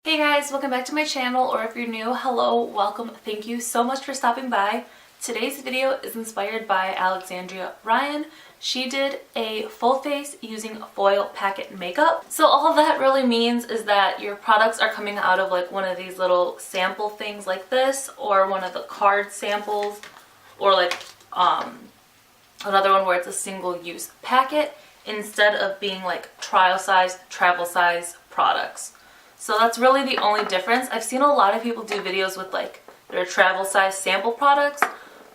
Hey guys, welcome back to my channel, or if you're new, hello, welcome, thank you so much for stopping by. Today's video is inspired by Alexandria Ryan. She did a full face using foil packet makeup. So all that really means is that your products are coming out of like one of these little sample things like this, or one of the card samples, or like another one where it's a single-use packet, instead of being like trial size, travel size products. So that's really the only difference. I've seen a lot of people do videos with like their travel size sample products,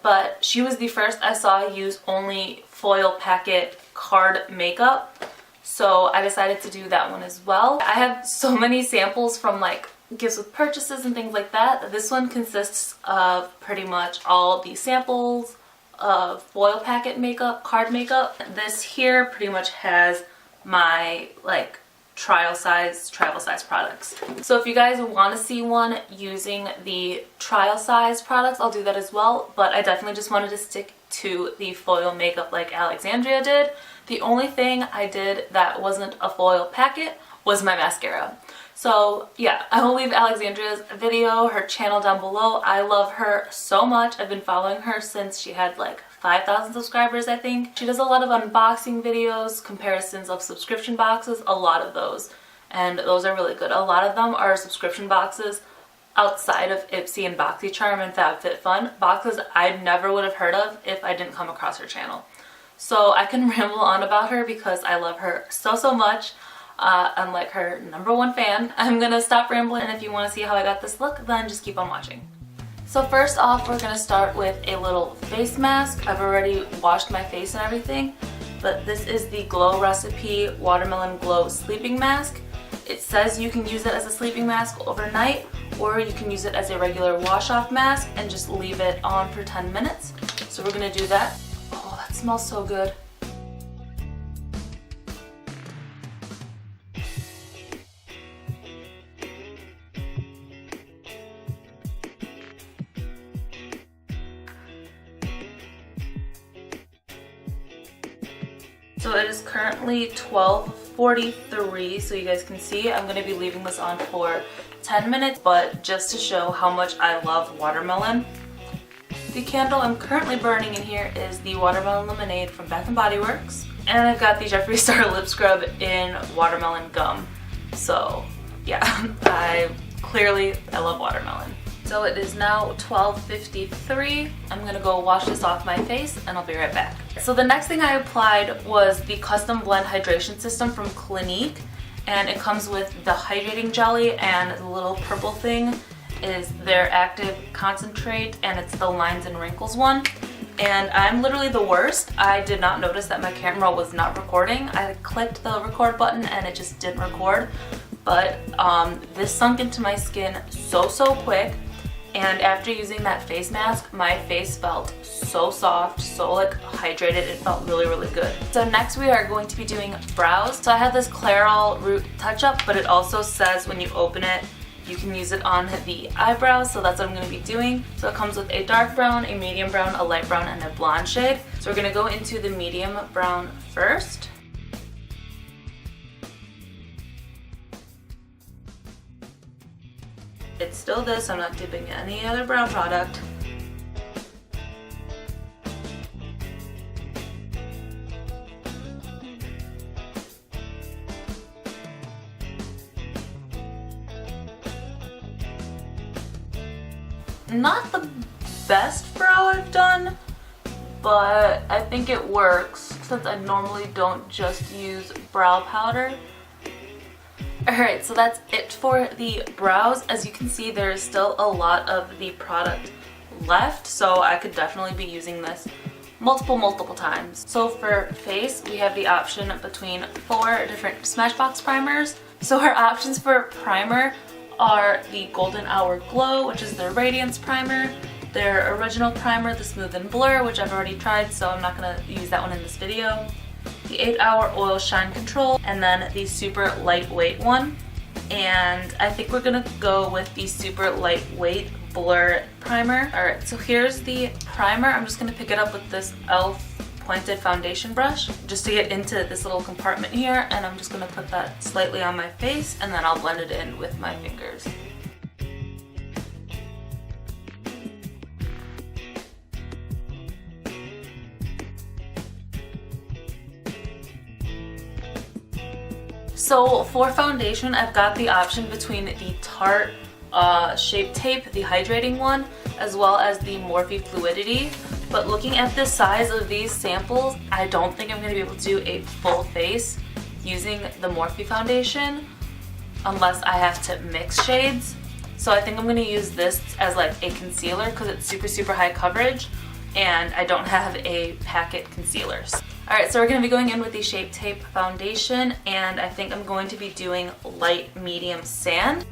but she was the first I saw use only foil packet card makeup. So I decided to do that one as well. I have so many samples from like gifts with purchases and things like that. This one consists of pretty much all the samples of foil packet makeup, card makeup. This here pretty much has my like trial size, travel size products. So if you guys want to see one using the trial size products, I'll do that as well, but I definitely just wanted to stick to the foil makeup like Alexandria did. The only thing I did that wasn't a foil packet was my mascara. So yeah, I will leave Alexandria's video, her channel down below. I love her so much. I've been following her since she had like 5,000 subscribers, I think. She does a lot of unboxing videos, comparisons of subscription boxes, a lot of those. And those are really good. A lot of them are subscription boxes outside of Ipsy and BoxyCharm and FabFitFun, boxes I never would have heard of if I didn't come across her channel. So I can ramble on about her because I love her so much. I'm like her #1 fan. I'm gonna stop rambling, and if you want to see how I got this look, then just keep on watching. So first off, we're going to start with a little face mask. I've already washed my face and everything, but this is the Glow Recipe Watermelon Glow Sleeping Mask. It says you can use it as a sleeping mask overnight, or you can use it as a regular wash-off mask and just leave it on for 10 minutes. So we're going to do that. Oh, that smells so good. So it is currently 12:43, so you guys can see I'm going to be leaving this on for 10 minutes, but just to show how much I love watermelon. The candle I'm currently burning in here is the Watermelon Lemonade from Bath & Body Works, and I've got the Jeffree Star Lip Scrub in Watermelon Gum. So yeah, I love watermelon. So it is now 12:53. I'm going to go wash this off my face and I'll be right back. So the next thing I applied was the Custom Blend Hydration System from Clinique, and it comes with the hydrating jelly, and the little purple thing is their active concentrate, and it's the lines and wrinkles one. And I'm literally the worst. I did not notice that my camera was not recording. I clicked the record button and it just didn't record, but this sunk into my skin so quick. And after using that face mask, my face felt so soft, so like hydrated. It felt really good. So next we are going to be doing brows. So I have this Clairol Root Touch Up, but it also says when you open it, you can use it on the eyebrows. So that's what I'm going to be doing. So it comes with a dark brown, a medium brown, a light brown, and a blonde shade. So we're going to go into the medium brown first. It's still this, I'm not dipping any other brow product. Not the best brow I've done, but I think it works since I normally don't just use brow powder. Alright, so that's it for the brows. As you can see, there is still a lot of the product left, so I could definitely be using this multiple times. So for face, we have the option between 4 different Smashbox primers. So our options for primer are the Golden Hour Glow, which is their Radiance Primer, their original primer, the Smooth and Blur, which I've already tried, so I'm not going to use that one in this video, the 8-Hour Oil Shine Control, and then the super lightweight one. And I think we're gonna go with the super lightweight blur primer. Alright, so here's the primer. I'm just gonna pick it up with this e.l.f. pointed foundation brush just to get into this little compartment here, and I'm just going to put that slightly on my face, and then I'll blend it in with my fingers. So for foundation, I've got the option between the Tarte Shape Tape, the hydrating one, as well as the Morphe Fluidity. But looking at the size of these samples, I don't think I'm going to be able to do a full face using the Morphe foundation unless I have to mix shades. So I think I'm going to use this as like a concealer because it's super high coverage and I don't have a packet concealer. Alright, so we're going to be going in with the Shape Tape foundation, and I think I'm going to be doing light medium sand.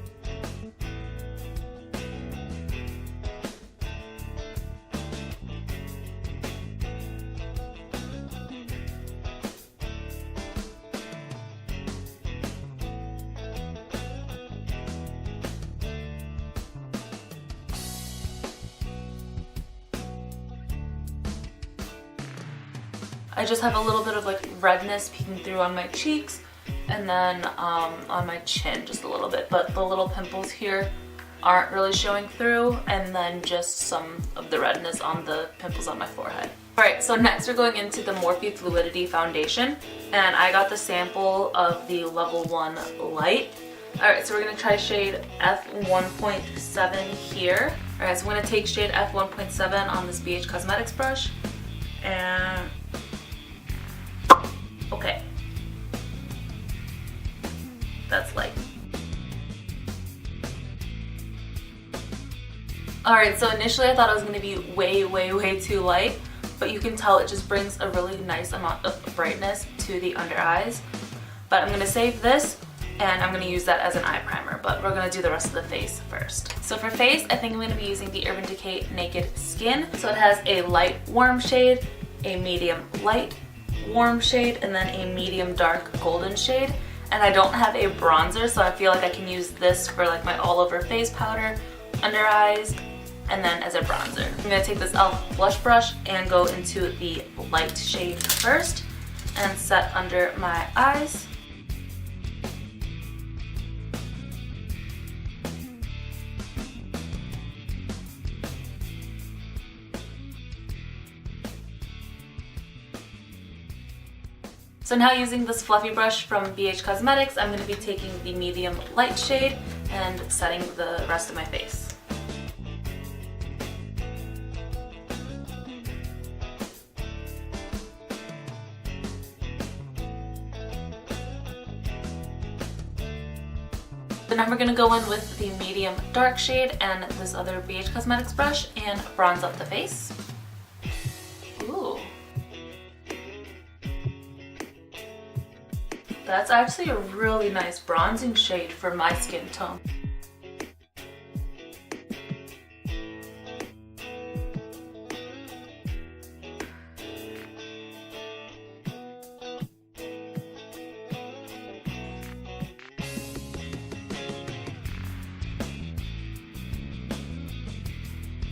I just have a little bit of like redness peeking through on my cheeks, and then on my chin just a little bit, but the little pimples here aren't really showing through, and then just some of the redness on the pimples on my forehead. Alright, so next we're going into the Morphe Fluidity foundation, and I got the sample of the level 1 light. Alright, so we're going to try shade F1.7 here. Alright, so I'm going to take shade F1.7 on this BH Cosmetics brush, and okay, that's light. Alright, so initially I thought it was going to be way too light, but you can tell it just brings a really nice amount of brightness to the under eyes. But I'm going to save this and I'm going to use that as an eye primer, but we're going to do the rest of the face first. So for face, I think I'm going to be using the Urban Decay Naked Skin. So it has a light warm shade, a medium light warm shade, and then a medium dark golden shade. And I don't have a bronzer, so I feel like I can use this for like my all over face powder, under eyes, and then as a bronzer. I'm going to take this e.l.f. blush brush and go into the light shade first and set under my eyes. So now using this fluffy brush from BH Cosmetics, I'm going to be taking the medium light shade and setting the rest of my face. So now we're going to go in with the medium dark shade and this other BH Cosmetics brush and bronze up the face. Ooh. That's actually a really nice bronzing shade for my skin tone.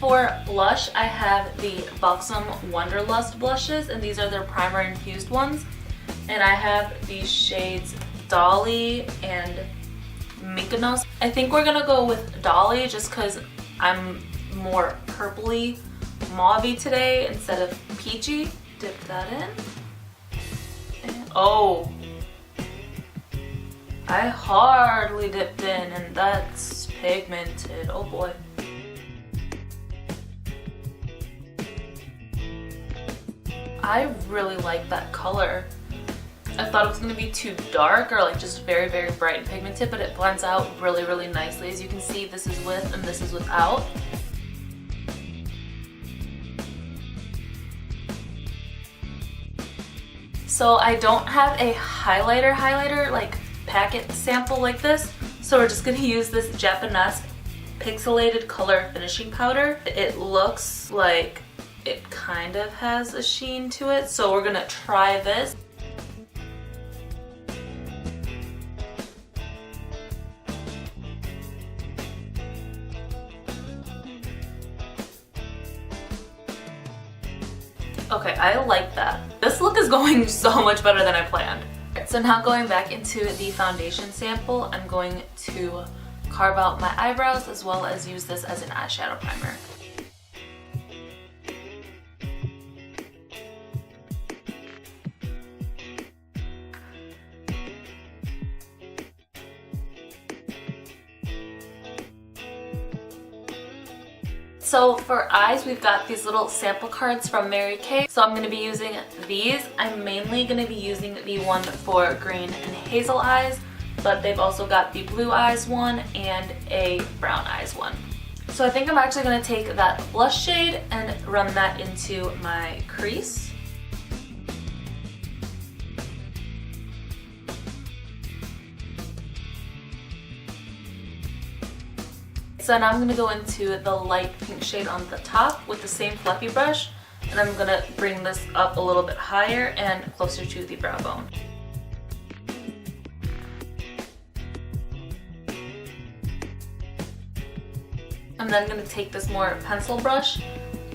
For blush, I have the Buxom Wonderlust blushes, and these are their primer infused ones. And I have these shades Dolly and Mykonos. I think we're gonna go with Dolly just because I'm more purpley mauve-y today instead of peachy. Dip that in. And, oh, I hardly dipped in, and that's pigmented. Oh boy. I really like that color. I thought it was going to be too dark or like just very bright and pigmented, but it blends out really nicely. As you can see, this is with and this is without. So I don't have a highlighter like packet sample like this, so we're just going to use this Japanese pixelated color finishing powder. It looks like it kind of has a sheen to it, so we're going to try this. Okay, I like that. This look is going so much better than I planned. So now going back into the foundation sample, I'm going to carve out my eyebrows as well as use this as an eyeshadow primer. So for eyes, we've got these little sample cards from Mary Kay. So I'm going to be using these. I'm mainly going to be using the one for green and hazel eyes, but they've also got the blue eyes one and a brown eyes one. So I think I'm actually going to take that blush shade and run that into my crease. So now I'm going to go into the light pink shade on the top with the same fluffy brush, and I'm going to bring this up a little bit higher and closer to the brow bone. I'm then going to take this more pencil brush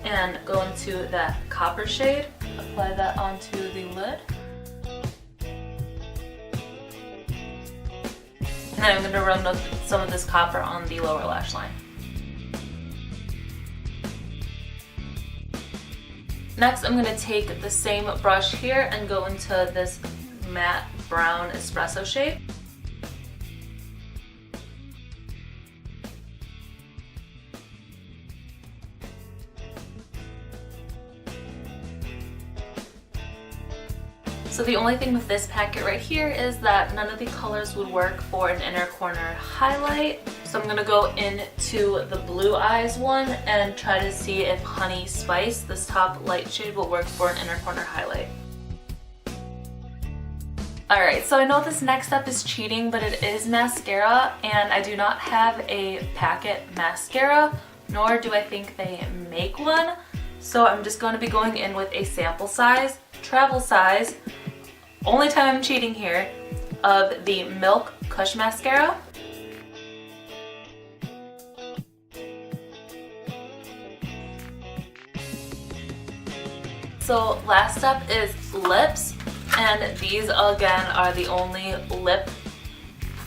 and go into that copper shade, apply that onto the lid. And then I'm going to run some of this copper on the lower lash line. Next, I'm going to take the same brush here and go into this matte brown espresso shade. So the only thing with this packet right here is that none of the colors would work for an inner corner highlight. So I'm going to go into the blue eyes one and try to see if Honey Spice, this top light shade, will work for an inner corner highlight. Alright, so I know this next step is cheating, but it is mascara, and I do not have a packet mascara, nor do I think they make one. So I'm just going to be going in with a sample size, travel size, only time I'm cheating here, of the Milk Kush Mascara. So last step is lips, and these again are the only lip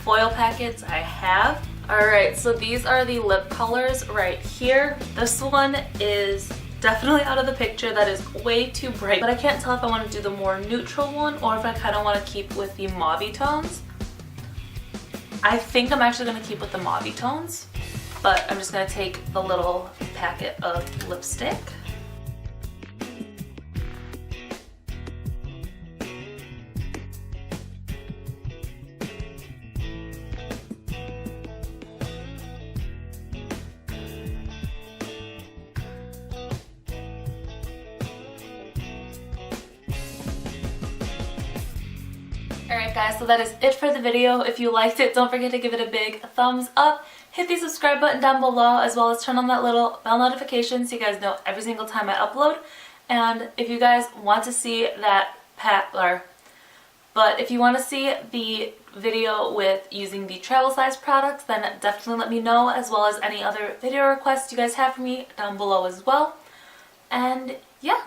foil packets I have. Alright, so these are the lip colors right here. This one is definitely out of the picture. That is way too bright, but I can't tell if I want to do the more neutral one or if I kind of want to keep with the mauve tones. I think I'm actually going to keep with the mauve tones, but I'm just going to take the little packet of lipstick. Alright guys, so that is it for the video. If you liked it, don't forget to give it a big thumbs up. Hit the subscribe button down below, as well as turn on that little bell notification so you guys know every single time I upload. And if you guys want to see that but if you want to see the video with using the travel size products, then definitely let me know, as well as any other video requests you guys have for me down below as well. And yeah.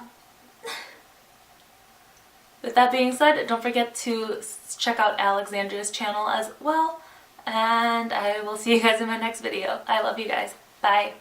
With that being said, don't forget to check out Alexandria's channel as well, and I will see you guys in my next video. I love you guys. Bye.